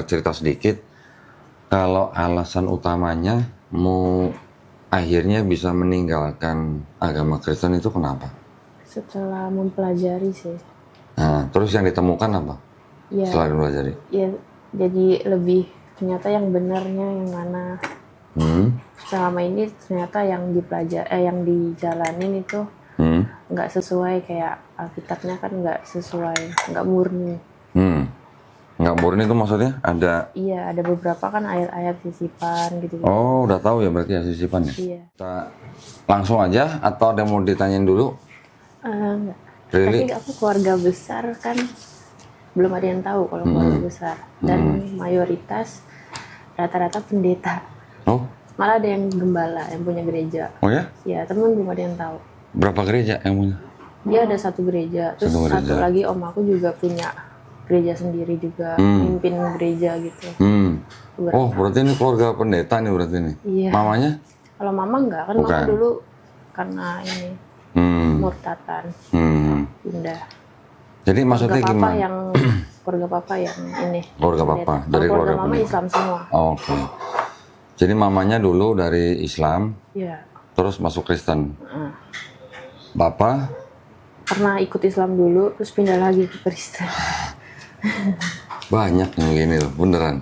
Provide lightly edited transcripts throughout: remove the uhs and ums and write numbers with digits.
cerita sedikit. Kalau alasan utamanya mau akhirnya bisa meninggalkan agama Kristen itu kenapa? Setelah mempelajari sih. Nah, terus yang ditemukan apa Ya, setelah dipelajari? ya jadi lebih ternyata yang benarnya yang mana. Selama ini ternyata yang yang dijalanin itu nggak sesuai, kayak Alkitabnya kan nggak sesuai, nggak murni. Nggak murni itu maksudnya ada? Iya, ada beberapa kan ayat-ayat sisipan gitu. Oh, udah tahu ya berarti ya sisipannya. Iya. Kita langsung aja atau ada yang mau ditanyain dulu? Enggak. Really? Tapi aku keluarga besar kan belum ada yang tahu kalau keluarga besar, dan mayoritas rata-rata pendeta. Oh, Malah ada yang gembala yang punya gereja. oh ya? Ya, temen belum ada yang tahu. Berapa gereja yang punya? Dia ada satu gereja, terus Satu gereja. satu lagi om aku juga punya gereja sendiri juga, mimpin gereja gitu. Oh, berarti ini keluarga pendeta nih berarti nih. Iya. Mamanya? Kalau mama enggak, kan Bukan. mama dulu karena ini murtatan, pindah. Jadi maksudnya Keluarga papa gimana? yang keluarga papa yang ini. Keluarga papa, pendeta. dari Kalau keluarga mama pendeta. Islam semua. Oke. Jadi mamanya dulu dari Islam, Iya. terus masuk Kristen. Bapak? Pernah ikut Islam dulu, terus pindah lagi ke Kristen. Banyak yang begini loh, beneran.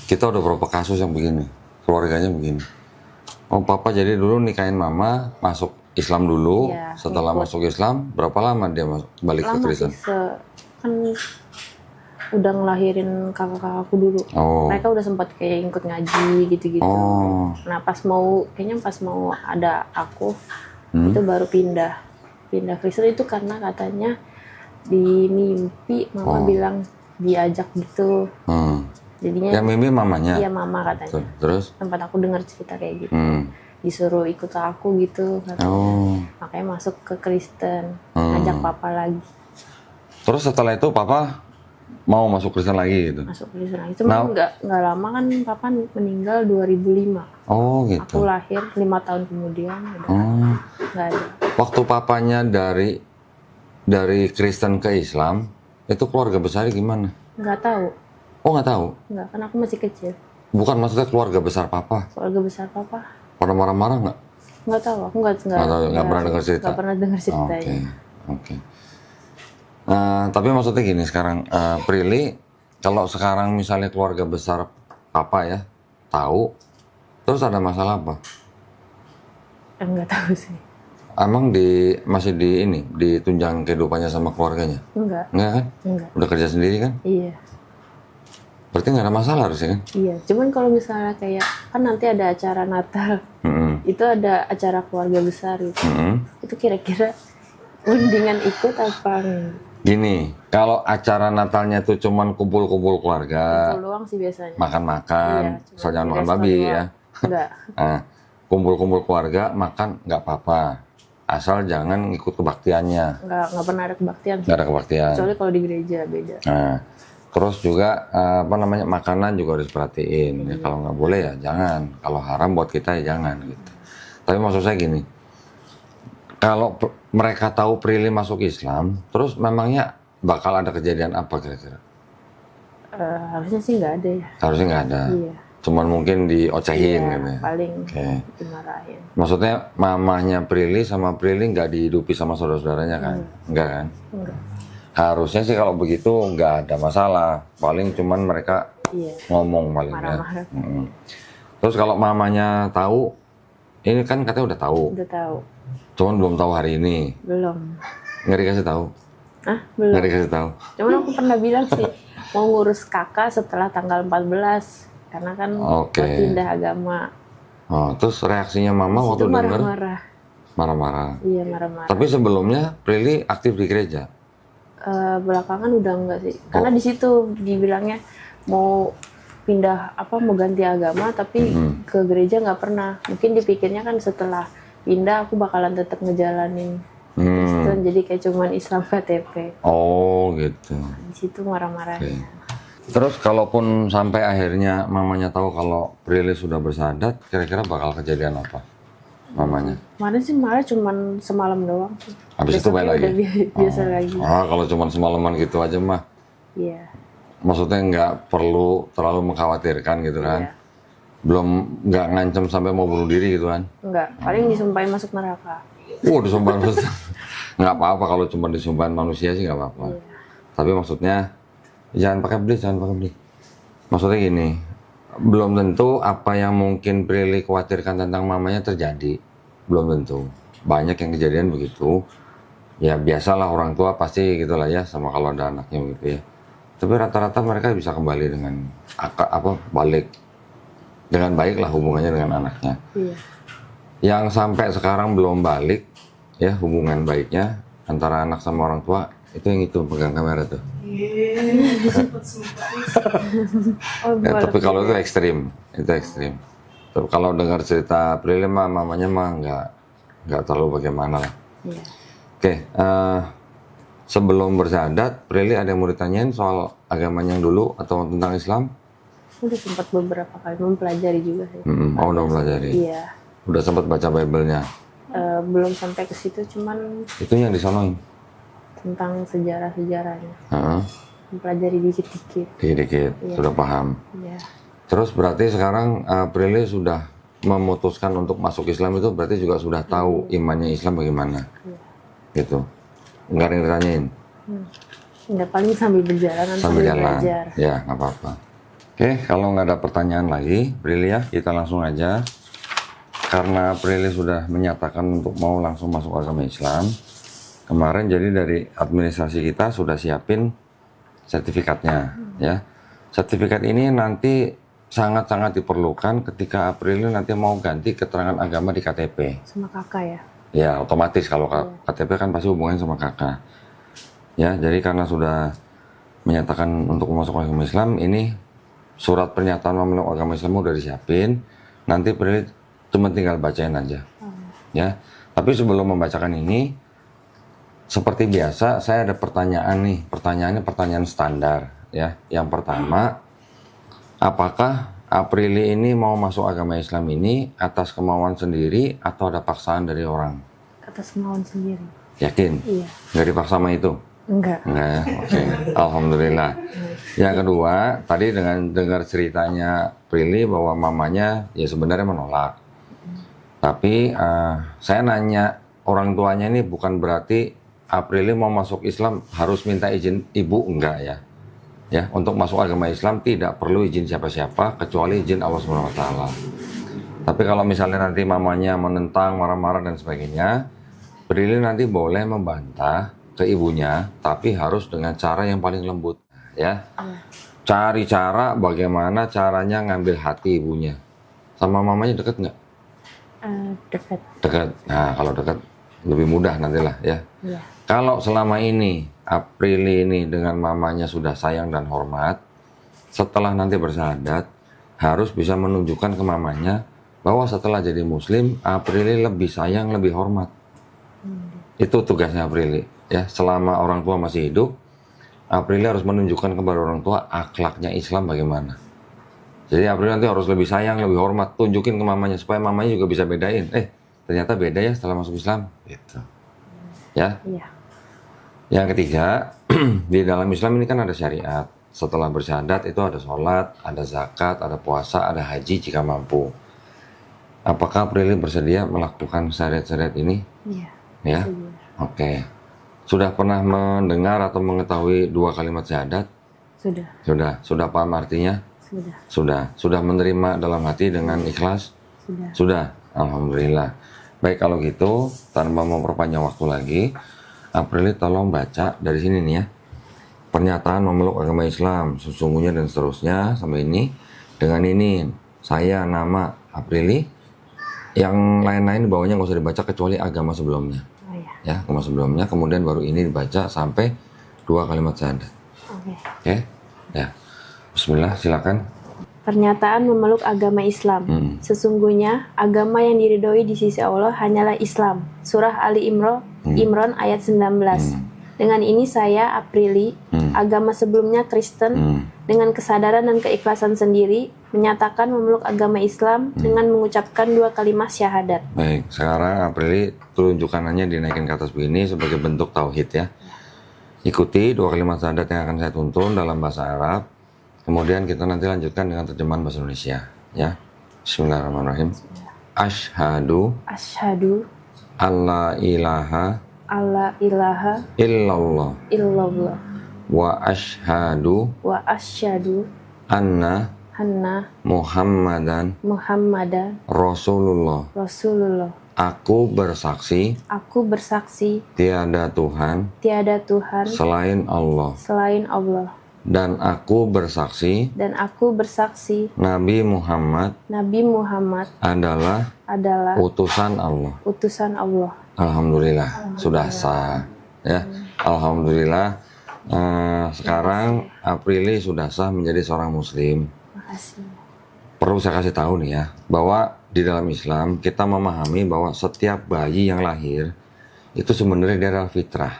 Kita udah berapa kasus yang begini, keluarganya begini. Oh, papa jadi dulu nikahin mama, masuk Islam dulu, Iya, setelah ikut. masuk Islam, berapa lama dia balik ke Lama Kristen? sih, kan udah ngelahirin kakak-kakakku dulu. Oh. Mereka udah sempat kayak ikut ngaji gitu-gitu. Oh. Nah kayaknya pas mau ada aku, itu baru pindah Kristen itu karena katanya di mimpi mama bilang diajak gitu. Jadinya Yang mimpi mamanya? iya mama katanya. Terus? Tempat aku dengar cerita kayak gitu. Disuruh ikut aku gitu katanya. Makanya masuk ke Kristen, ajak papa lagi. Terus setelah itu papa mau masuk Kristen lagi gitu? Masuk Kristen lagi. Cuma nggak lama kan papa meninggal 2005. Oh gitu. Aku lahir 5 tahun kemudian udah nggak ada. Waktu papanya dari Kristen ke Islam, itu keluarga besarnya gimana? Nggak tahu. Oh, nggak tahu? Nggak, kan aku masih kecil. Bukan, maksudnya keluarga besar papa. Keluarga besar papa Pada marah-marah nggak? nggak tahu. Aku nggak pernah dengar cerita? Nggak pernah dengar ceritanya. Oke. Tapi maksudnya gini sekarang, Prilly, kalau sekarang misalnya keluarga besar papa ya, tahu, terus ada masalah apa? Nggak tahu sih. Emang masih ditunjang kehidupannya sama keluarganya? Enggak. Enggak kan? Enggak. Udah kerja sendiri kan? Iya. Berarti nggak ada masalah harusnya kan? Iya. Cuman kalau misalnya kayak kan nanti ada acara Natal, itu ada acara keluarga besar gitu. Itu kira-kira mendingan ikut apa enggak? Gini, kalau acara Natalnya tuh cuman kumpul-kumpul keluarga, Kumpul doang sih biasanya. makan-makan, Iya, cuma soal jangan di makan resto babi doang. ya. Enggak. Nah, kumpul-kumpul keluarga makan nggak apa-apa, asal jangan ikut kebaktiannya. Nggak pernah ada kebaktian sih. Nggak ada kebaktian. Kecuali kalau di gereja beda. Nah, terus juga makanan juga harus perhatiin. Ya, kalau nggak boleh ya jangan. Kalau haram buat kita ya jangan gitu. Tapi maksud saya gini, kalau mereka tahu Prilly masuk Islam, terus memangnya bakal ada kejadian apa kira-kira? Harusnya sih nggak ada ya. Harusnya nggak ada. Iya. Cuman mungkin diocehin Iya, gitu ya. paling Oke. dimarahin. Maksudnya mamahnya Prilly sama Prilly nggak dihidupi sama saudara-saudaranya kan? Enggak kan? Enggak. Harusnya sih kalau begitu nggak ada masalah. Paling cuman mereka Iya. ngomong paling ya. Marah-marah. Terus kalau mamanya tahu, ini kan katanya udah tahu. Udah tahu. Cuman belum tahu hari ini. Belum. Nggak dikasih tahu? Belum. Nggak dikasih tahu? Cuman aku pernah bilang sih mau ngurus kakak setelah tanggal 14 karena kan Oke. pindah agama. Oh, terus reaksinya mama waktu Itu dengar? marah-marah. Marah-marah. Iya, marah-marah. Tapi sebelumnya Prilly aktif di gereja? Belakangan udah enggak sih. Karena di situ dibilangnya mau pindah mau ganti agama tapi ke gereja nggak pernah. Mungkin dipikirnya kan setelah pindah aku bakalan tetap ngejalanin Kristen, jadi kayak cuman Islam KTP. Oh gitu. Di situ marah-marah. Oke. Terus kalaupun sampai akhirnya mamanya tahu kalau Prilly sudah bersahadat, kira-kira bakal kejadian apa mamanya? Kemarin sih marah cuman semalam doang sih. Habis itu balik Besoknya lagi? udah biasa lagi. Kalau cuma semalaman gitu aja mah. Iya. maksudnya nggak perlu terlalu mengkhawatirkan gitu kan. Iya. Belum nggak ngancam sampai mau bunuh diri gitu kan. Enggak, paling disumpahin masuk neraka. Disumpahin manusia. Nggak apa-apa kalau cuma disumpahin manusia sih nggak apa-apa. Iya. Tapi maksudnya jangan pakai beli. Maksudnya gini, belum tentu apa yang mungkin Prilly khawatirkan tentang mamanya terjadi. Belum tentu. Banyak yang kejadian begitu. Ya biasalah orang tua pasti gitulah ya sama kalau ada anaknya gitu ya. Tapi rata-rata mereka bisa kembali dengan balik dengan baik lah hubungannya dengan anaknya. Iya. Yang sampai sekarang belum balik ya hubungan baiknya antara anak sama orang tua itu yang itu pegang kamera tuh. Oh, Ya, tapi kalau itu ekstrim. Tapi kalau dengar cerita Prilly mah mamanya mah nggak terlalu bagaimana lah. Iya. Oke, sebelum bersyahadat, Prilly ada yang mau ditanyain soal agamanya yang dulu atau tentang Islam? Udah sempat beberapa kali mempelajari juga sih. Udah pelajari. Iya. Udah sempat baca Bible-nya. Belum sampai ke situ, cuman Itu yang disonoin. tentang sejarah-sejarahnya. Heeh, Mempelajari dikit-dikit. dikit-dikit, Iya. sudah paham. Iya. Terus berarti sekarang Prilly sudah memutuskan untuk masuk Islam itu berarti juga sudah tahu imannya Islam bagaimana. Iya. Gitu. Enggak ada yang ditanyain. Nggak, paling sambil berjalan, Sambil jalan. belajar. Ya, nggak apa-apa. Oke, kalau nggak ada pertanyaan lagi, Prilly ya, kita langsung aja. Karena Prilly sudah menyatakan untuk mau langsung masuk agama Islam, kemarin jadi dari administrasi kita sudah siapin sertifikatnya, ya. Sertifikat ini nanti sangat-sangat diperlukan ketika Prilly nanti mau ganti keterangan agama di KTP. Sama kakak ya. Ya, otomatis kalau KTP kan pasti hubungannya sama kakak. Ya, jadi karena sudah menyatakan untuk masuk agama Islam, ini surat pernyataan memeluk agama Islam udah disiapin. Nanti Prilly cuma tinggal bacain aja. Ya. Tapi sebelum membacakan ini, seperti biasa saya ada pertanyaan nih. Pertanyaannya pertanyaan standar, ya. Yang pertama, apakah Prilly ini mau masuk agama Islam ini atas kemauan sendiri atau ada paksaan dari orang? Atas kemauan sendiri. Yakin? Iya. Nggak dipaksa sama itu? Enggak. Enggak ya? Oke. Alhamdulillah. Yang kedua, tadi dengan dengar ceritanya Prilly bahwa mamanya ya sebenarnya menolak. Tapi saya nanya orang tuanya ini bukan berarti Prilly mau masuk Islam harus minta izin ibu, enggak ya. Ya, untuk masuk agama Islam tidak perlu izin siapa-siapa kecuali izin Allah Subhanahu wa taala. Tapi kalau misalnya nanti mamanya menentang, marah-marah dan sebagainya, Prilly nanti boleh membantah ke ibunya, tapi harus dengan cara yang paling lembut, ya. Cari cara bagaimana caranya ngambil hati ibunya. Sama mamanya deket nggak? Dekat. Dekat. Nah, kalau dekat lebih mudah nantilah ya. Iya. Kalau selama ini Prilly ini dengan mamanya sudah sayang dan hormat, setelah nanti bersyahadat harus bisa menunjukkan ke mamanya bahwa setelah jadi muslim Prilly lebih sayang, lebih hormat. Itu tugasnya Prilly ya. Selama orang tua masih hidup, Prilly harus menunjukkan kepada orang tua akhlaknya Islam bagaimana. Jadi Prilly nanti harus lebih sayang, lebih hormat, tunjukin ke mamanya supaya mamanya juga bisa bedain. Ternyata beda ya setelah masuk Islam. Gitu. Ya. Iya. Yang ketiga, di dalam Islam ini kan ada syariat. Setelah bersyahadat itu ada sholat, ada zakat, ada puasa, ada haji jika mampu. Apakah Prilly bersedia melakukan syariat-syariat ini? Iya. Ya, oke. Sudah pernah mendengar atau mengetahui dua kalimat syahadat? Sudah. Sudah paham artinya? Sudah. Sudah menerima dalam hati dengan ikhlas? Sudah. Alhamdulillah. Baik kalau gitu, tanpa memperpanjang waktu lagi, Prilly tolong baca dari sini nih ya. Pernyataan memeluk agama Islam, sesungguhnya dan seterusnya sampai ini. Dengan ini, saya nama Prilly. Yang lain-lain bawahnya nggak usah dibaca kecuali agama sebelumnya. Oh iya. Ya, agama sebelumnya. Kemudian baru ini dibaca sampai dua kalimat syahadat. Oke. Oke? Ya. Bismillah, silakan. Pernyataan memeluk agama Islam. Sesungguhnya agama yang diridhoi di sisi Allah hanyalah Islam. Surah Ali Imran ayat 19. Dengan ini saya, Prilly, agama sebelumnya Kristen, dengan kesadaran dan keikhlasan sendiri, menyatakan memeluk agama Islam dengan mengucapkan dua kalimat syahadat. Baik, sekarang Prilly tunjukkanannya dinaikin ke atas begini sebagai bentuk tauhid ya. Ikuti dua kalimat syahadat yang akan saya tuntun dalam bahasa Arab. Kemudian kita nanti lanjutkan dengan terjemahan bahasa Indonesia, ya. Bismillahirrahmanirrahim. Asyhadu Asyhadu alla ilaha alla ilaha illallah illallah wa asyhadu wa asyhadu anna anna Muhammadan Muhammadan Rasulullah. Rasulullah. Aku bersaksi Aku bersaksi tiada Tuhan tiada Tuhan selain Allah, selain Allah, dan aku bersaksi dan aku bersaksi Nabi Muhammad Nabi Muhammad adalah adalah utusan Allah. utusan Allah. Alhamdulillah, sudah sah, ya. Alhamdulillah. Sekarang Aprili sudah sah menjadi seorang Muslim. Makasih. Perlu saya kasih tahu nih ya, bahwa di dalam Islam kita memahami bahwa setiap bayi yang lahir itu sebenarnya dia adalah fitrah.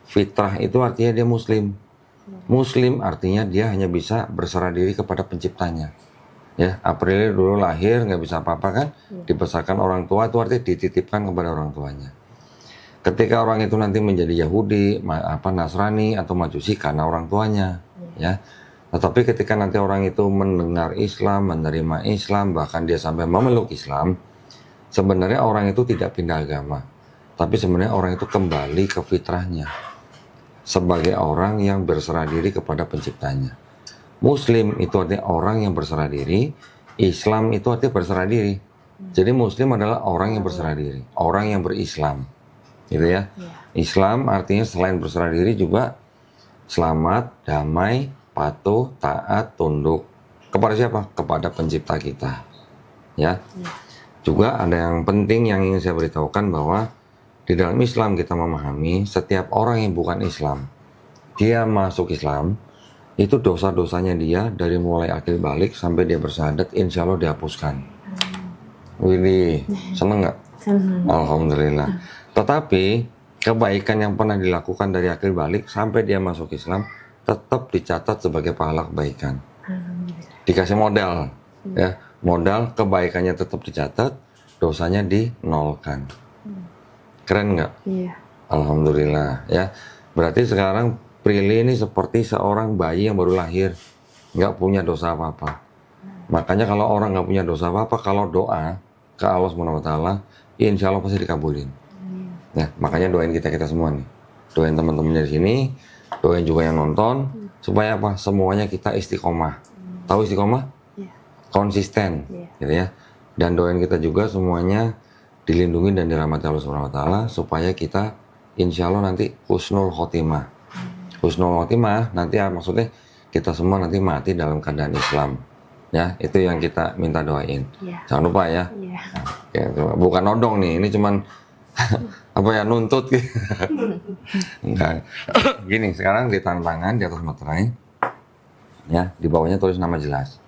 Fitrah itu artinya dia Muslim. Muslim artinya dia hanya bisa berserah diri kepada penciptanya. Ya, April dulu lahir nggak bisa apa-apa kan, dibesarkan orang tua itu artinya dititipkan kepada orang tuanya. Ketika orang itu nanti menjadi Yahudi, Nasrani atau Majusi karena orang tuanya, ya. Tetapi ketika nanti orang itu mendengar Islam, menerima Islam, bahkan dia sampai memeluk Islam, sebenarnya orang itu tidak pindah agama, tapi sebenarnya orang itu kembali ke fitrahnya sebagai orang yang berserah diri kepada penciptanya. Muslim itu artinya orang yang berserah diri, Islam itu artinya berserah diri. Jadi Muslim adalah orang yang berserah diri, orang yang berislam, gitu ya. Islam artinya selain berserah diri juga selamat, damai, patuh, taat, tunduk kepada siapa? Kepada pencipta kita, ya. Juga ada yang penting yang ingin saya beritahukan bahwa di dalam Islam kita memahami setiap orang yang bukan Islam, dia masuk Islam, itu dosa-dosanya dia dari mulai akil balik sampai dia bersyahadat, insya Allah dihapuskan. Wih, seneng nggak? Senang. Alhamdulillah. Tetapi kebaikan yang pernah dilakukan dari akil balik sampai dia masuk Islam tetap dicatat sebagai pahala kebaikan. Dikasih modal, ya, modal kebaikannya tetap dicatat, dosanya dinolkan. Keren nggak? Iya. Alhamdulillah, ya. Berarti sekarang Prilly ini seperti seorang bayi yang baru lahir, nggak punya dosa apa-apa. Makanya kalau orang nggak punya dosa apa-apa, kalau doa ke Allah SWT, insya Allah pasti dikabulin. Nah, makanya doain kita semua nih, doain teman-temannya di sini, doain juga yang nonton, supaya apa? Semuanya kita istiqomah. Tahu istiqomah? Iya. Konsisten, gitu ya. Dan doain kita juga semuanya dilindungi dan dirahmati Allah SWT, supaya kita insya Allah nanti husnul khotimah. Husnul khotimah nanti maksudnya kita semua nanti mati dalam keadaan Islam, ya. Itu yang kita minta doain. Jangan lupa ya. Ya, bukan nodong nih, ini cuman apa ya, nuntut gitu. Enggak. Gini, sekarang di tangan di atas materai, ya, di bawahnya tulis nama jelas.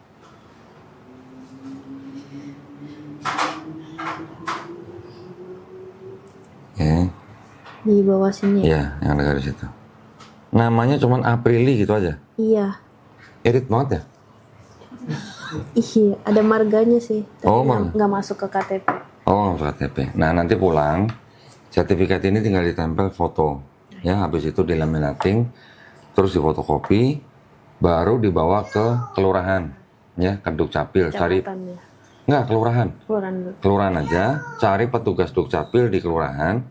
Oke. Di bawah sini. Iya, yang ada garis itu. Namanya cuman Aprili gitu aja. Iya. Irit banget ya. Iya, ada marganya sih. Tapi Oh, marga. nggak masuk ke KTP. Oh, KTP. Nah, nanti pulang, sertifikat ini tinggal ditempel foto. Ya, habis itu dilaminating, terus difotokopi, baru dibawa ke kelurahan. Ya, ke Dukcapil. Cari, Kecamatan ya. enggak, kelurahan. Kelurahan dulu. Kelurahan aja, cari petugas Dukcapil di kelurahan,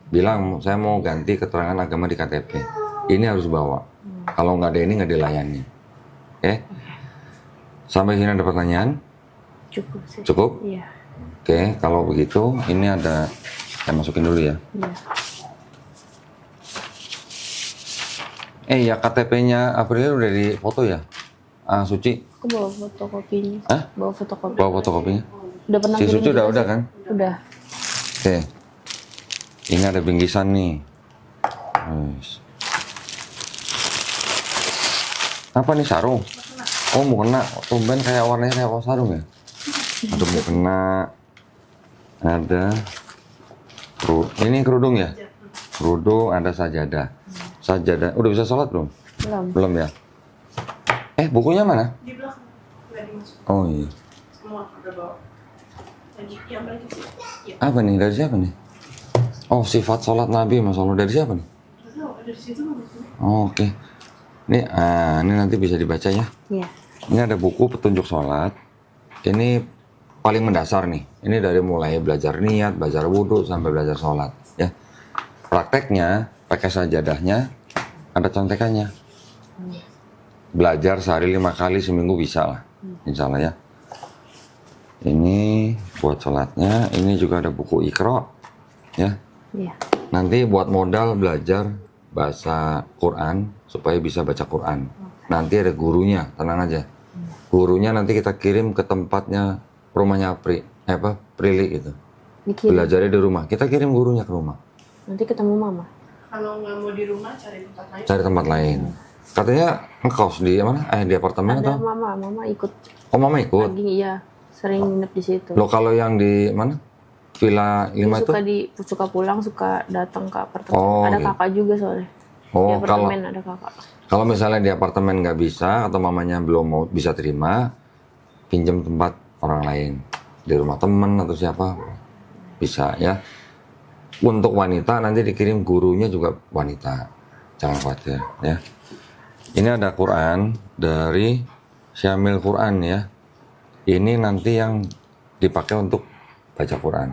bilang, saya mau ganti keterangan agama di KTP. Ini harus bawa. Kalau nggak ada ini, nggak dilayani. Oke? Sampai sini ada pertanyaan? Cukup sih. Cukup? Iya. Oke, kalau begitu ini ada, saya masukin dulu ya. Iya. Ya KTP-nya April udah di foto ya? Suci? Aku bawa fotokopinya. Hah? Bawa fotokopi. Bawa fotokopinya? Udah pernah Si kirim Suci juga udah sih. kan? Udah. Oke. Ini ada bingkisan nih. Nice. Apa nih, sarung? Oh, mau kena. Tumben kayak warnanya kayak sarung ya? Aduh, mau kena. Ada. Ini kerudung ya? Kerudung, ada sajadah. Sajadah. Udah bisa sholat belum? Belum. Belum ya? Bukunya mana? Di belakang, nggak dimasukin Oh iya. semua udah bawa. Yang balik itu, ya. Apa nih? Dari siapa nih? Oh, sifat sholat Nabi, Mas Allah. Dari siapa nih? Nggak tahu, ada di situ nggak sih? Oh, oke. Ini nanti bisa dibaca ya. Iya. Ini ada buku petunjuk sholat. Ini paling mendasar nih. Ini dari mulai belajar niat, belajar wudhu, sampai belajar sholat. Ya. Prakteknya, pakai sajadahnya, ada contekannya. Belajar sehari 5 kali seminggu bisa lah. Insya Allah ya. Ini buat sholatnya. Ini juga ada buku Iqra. Ya. Iya. Nanti buat modal belajar bahasa Quran supaya bisa baca Quran. Nanti ada gurunya, tenang aja. Gurunya nanti kita kirim ke tempatnya rumahnya Prilly gitu. Dikirim. Belajarnya di rumah. Kita kirim gurunya ke rumah. Nanti ketemu mama. Kalau nggak mau di rumah cari tempat lain. Cari tempat lain. Katanya ngekos di mana? Di apartemen Ada atau? mama ikut Oh, mama ikut. lagi, iya. Sering nginep di situ. Loh, kalau yang di mana? Villa 5 itu? Suka pulang, suka datang ke apartemen. Oh, ada gitu. kakak juga soalnya. Di Oh, apartemen ada kakak. kalau misalnya di apartemen nggak bisa atau mamanya belum mau bisa terima, pinjam tempat orang lain di rumah temen atau siapa bisa ya. Untuk wanita nanti dikirim gurunya juga wanita, jangan khawatir ya. Ini ada Quran dari Syamil Quran ya. Ini nanti yang dipakai untuk baca Quran.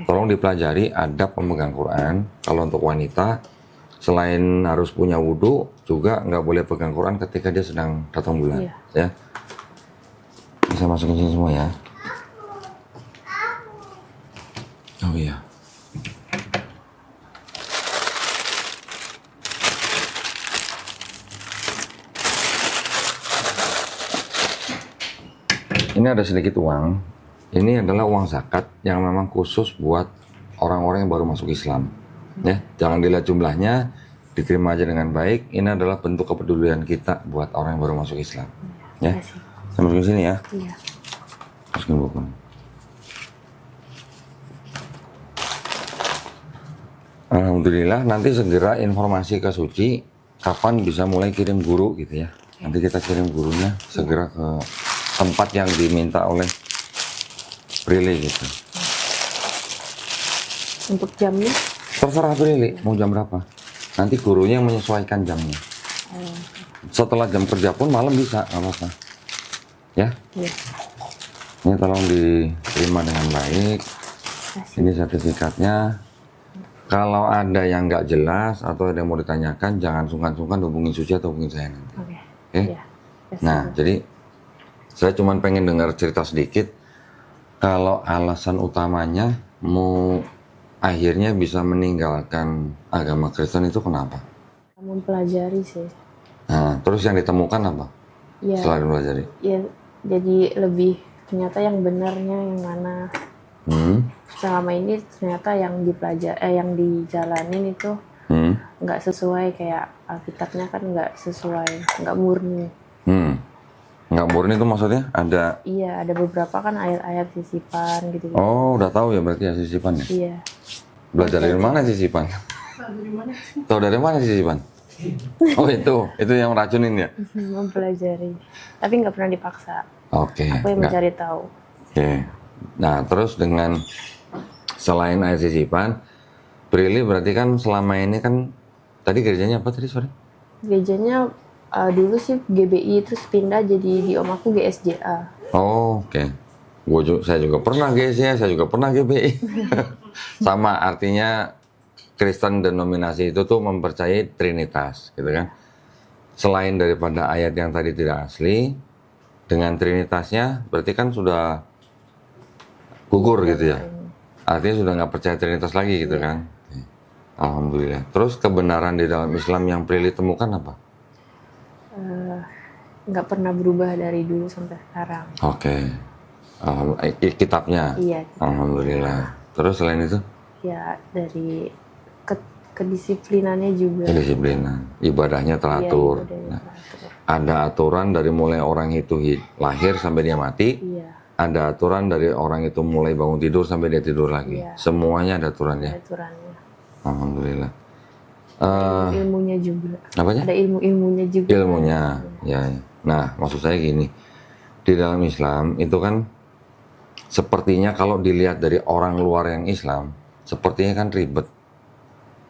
Tolong dipelajari adab pemegang Quran. Kalau untuk wanita, selain harus punya wudhu, juga nggak boleh pegang Quran ketika dia sedang datang bulan. Iya. Ya, bisa masukin sini semua ya. Oh iya. Ini ada sedikit uang. Ini adalah uang zakat yang memang khusus buat orang-orang yang baru masuk Islam. Ya, jangan dilihat jumlahnya, diterima aja dengan baik. Ini adalah bentuk kepedulian kita buat orang yang baru masuk Islam. Ya, saya masukin sini ya. Iya. Masukin buku. Alhamdulillah, nanti segera informasi ke Suci kapan bisa mulai kirim guru gitu ya. Nanti kita kirim gurunya segera ke tempat yang diminta oleh Prilly gitu. Untuk jamnya? Terserah Prilly mau jam berapa. Nanti gurunya yang menyesuaikan jamnya. Setelah jam kerja pun malam bisa, nggak apa-apa. Ya, Iya. ini tolong diterima dengan baik. Ini sertifikatnya. Kalau ada yang nggak jelas atau ada yang mau ditanyakan, jangan sungkan-sungkan hubungin Suci atau hubungin saya nanti. Oke. Oke? Iya. Nah, jadi saya cuma pengen dengar cerita sedikit. Kalau alasan utamanya mau akhirnya bisa meninggalkan agama Kristen itu kenapa? Mempelajari sih. Nah, terus yang ditemukan apa? Iya. Setelah dipelajari? Ya, jadi lebih ternyata yang benarnya yang mana. Selama ini ternyata yang yang dijalanin itu nggak sesuai, kayak Alkitabnya kan nggak sesuai, nggak murni. Nggak murni itu maksudnya ada? Iya, ada beberapa kan ayat-ayat sisipan gitu. Oh, udah tahu ya berarti ya sisipannya? Iya. Belajar dari mana sisipan? Dari mana? Tahu dari mana sisipan? Oh, itu yang racunin ya? Mempelajari, tapi nggak pernah dipaksa. Oke. Aku yang mencari tahu. Oke. Nah, terus dengan selain ayat sisipan, Prilly berarti kan selama ini kan tadi gerejanya apa tadi, sorry? Gerejanya dulu sih GBI, terus pindah jadi di om aku GSJA. Oh, oke. Saya juga pernah GSJA, saya juga pernah GBI. Sama, artinya Kristen denominasi itu tuh mempercayai Trinitas, gitu kan. Selain daripada ayat yang tadi tidak asli, dengan Trinitasnya berarti kan sudah gugur gitu ya. Artinya sudah nggak percaya Trinitas lagi gitu kan. Alhamdulillah. Terus kebenaran di dalam Islam yang Prilly temukan apa? Nggak pernah berubah dari dulu sampai sekarang. Oke. Kitabnya? Iya. Alhamdulillah. Terus selain itu? Ya, dari kedisiplinannya juga. Kedisiplinan. Ibadahnya teratur. Iya, ibadahnya Nah, teratur. ada aturan dari mulai orang itu lahir sampai dia mati. Iya. Ada aturan dari orang itu mulai bangun tidur sampai dia tidur lagi. Iya. Semuanya ada aturannya. Ada aturannya. Alhamdulillah. Ilmunya juga. Apanya? Ada ilmunya juga. Ilmunya, ya. Nah, maksud saya gini, di dalam Islam itu kan sepertinya kalau dilihat dari orang luar yang Islam, sepertinya kan ribet.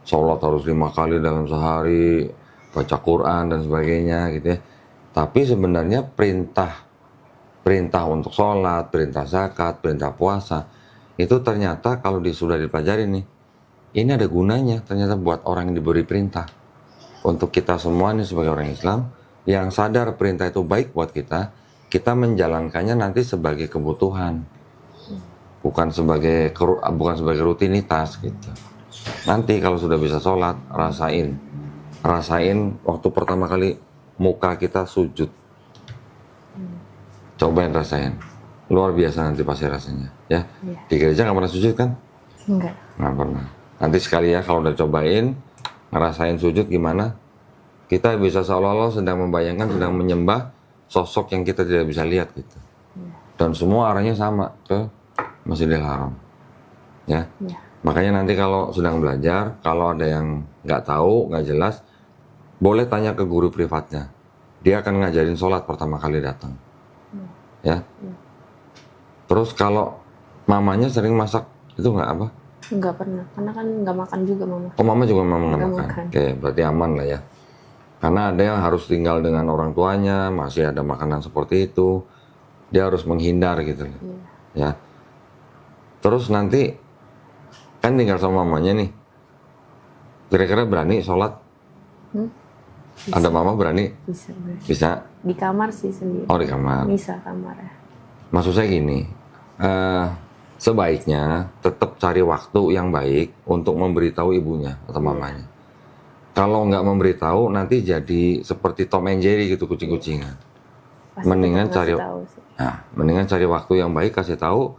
Sholat harus 5 kali dalam sehari, baca Quran dan sebagainya gitu ya. Tapi sebenarnya perintah perintah untuk sholat, perintah zakat, perintah puasa, itu ternyata kalau sudah dipelajari nih, ini ada gunanya ternyata buat orang yang diberi perintah. Untuk kita semua nih sebagai orang Islam, yang sadar perintah itu baik buat kita menjalankannya nanti sebagai kebutuhan, bukan sebagai rutinitas gitu. Nanti kalau sudah bisa sholat, rasain waktu pertama kali muka kita sujud, cobain rasain, luar biasa nanti pasti rasanya ya. Di gereja nggak pernah sujud kan? Enggak. Nggak pernah. Nanti sekali ya kalau udah cobain ngerasain sujud gimana, kita bisa seolah-olah sedang membayangkan, sedang menyembah sosok yang kita tidak bisa lihat gitu. Dan semua arahnya sama ke Masjidil Haram. Ya. Makanya nanti kalau sedang belajar, kalau ada yang nggak tahu, nggak jelas, boleh tanya ke guru privatnya. Dia akan ngajarin sholat pertama kali datang. Ya. Terus kalau mamanya sering masak, itu nggak apa? Nggak pernah, karena kan nggak makan juga mama. Oh, mama juga nggak Nggak makan. makan. Oke, berarti aman lah ya. Karena ada yang harus tinggal dengan orang tuanya, masih ada makanan seperti itu, dia harus menghindar gitu. Ya. Terus nanti kan tinggal sama mamanya nih. Kira-kira berani sholat? Ada mama berani? Bisa. Bisa? Di kamar sih sendiri. Oh, di kamar. Bisa kamar ya. Maksud saya gini, sebaiknya tetap cari waktu yang baik untuk memberitahu ibunya atau mamanya. Kalau nggak memberitahu, nanti jadi seperti Tom and Jerry gitu, kucing-kucingan. Pasti Mendingan tetap cari, ngasih tahu sih. mendingan cari waktu yang baik, kasih tahu.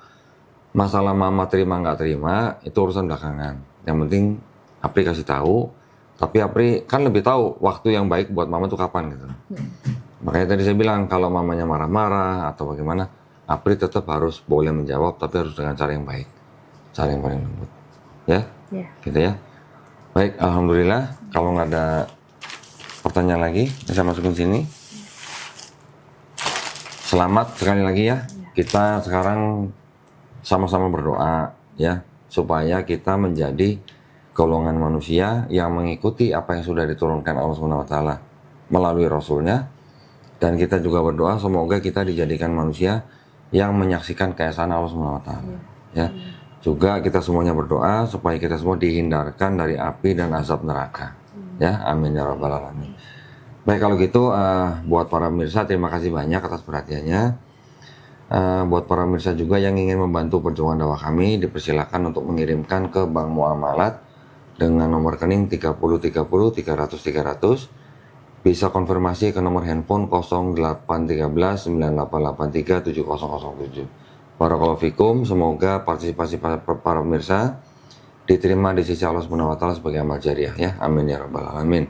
Masalah mama terima nggak terima itu urusan belakangan. Yang penting Apri kasih tahu. Tapi Apri kan lebih tahu waktu yang baik buat mama itu kapan gitu. Makanya tadi saya bilang kalau mamanya marah-marah atau bagaimana, Apri tetap harus boleh menjawab, tapi harus dengan cara yang baik, cara yang paling lembut. Ya, gitu ya. Baik, alhamdulillah. Kalau nggak ada pertanyaan lagi, saya masukin sini. Selamat sekali lagi ya. Kita sekarang sama-sama berdoa ya, supaya kita menjadi golongan manusia yang mengikuti apa yang sudah diturunkan Allah SWT melalui Rasulnya. Dan kita juga berdoa semoga kita dijadikan manusia yang menyaksikan keesaan Allah SWT. Ya. Juga kita semuanya berdoa supaya kita semua dihindarkan dari api dan azab neraka. Ya, amin ya rabbal alamin. Baik, kalau gitu buat para pemirsa terima kasih banyak atas perhatiannya. Buat para pemirsa juga yang ingin membantu perjuangan dakwah kami, dipersilakan untuk mengirimkan ke Bank Muamalat dengan nomor rekening 30 30 300 300. Bisa konfirmasi ke nomor handphone 0813 9883 7007. Barakallahu fikum, semoga partisipasi para pemirsa diterima di sisi Allah SWT sebagai amal jariah ya. Amin ya rabbal alamin.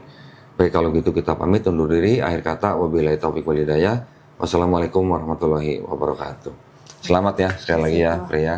Baik, kalau gitu kita pamit undur diri. Akhir kata wabillahi taufiq wal hidayah. Wassalamualaikum warahmatullahi wabarakatuh. Selamat ya sekali lagi ya, Freya.